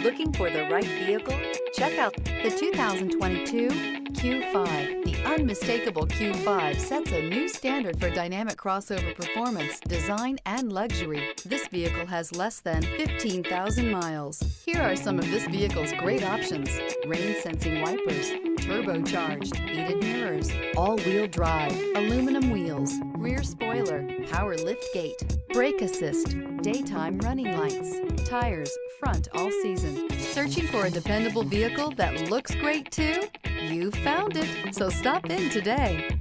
Looking for the right vehicle? Check out the 2022 Q5. The unmistakable Q5 sets a new standard for dynamic crossover performance, design, and luxury. This vehicle has less than 15,000 miles. Here are some of this vehicle's great options: rain-sensing wipers, turbocharged, heated mirrors, all-wheel drive, aluminum wheels, rear spoiler, power liftgate, brake assist, daytime running lights, tires, front all season. Searching for a dependable vehicle that looks great too? You found it, so stop in today.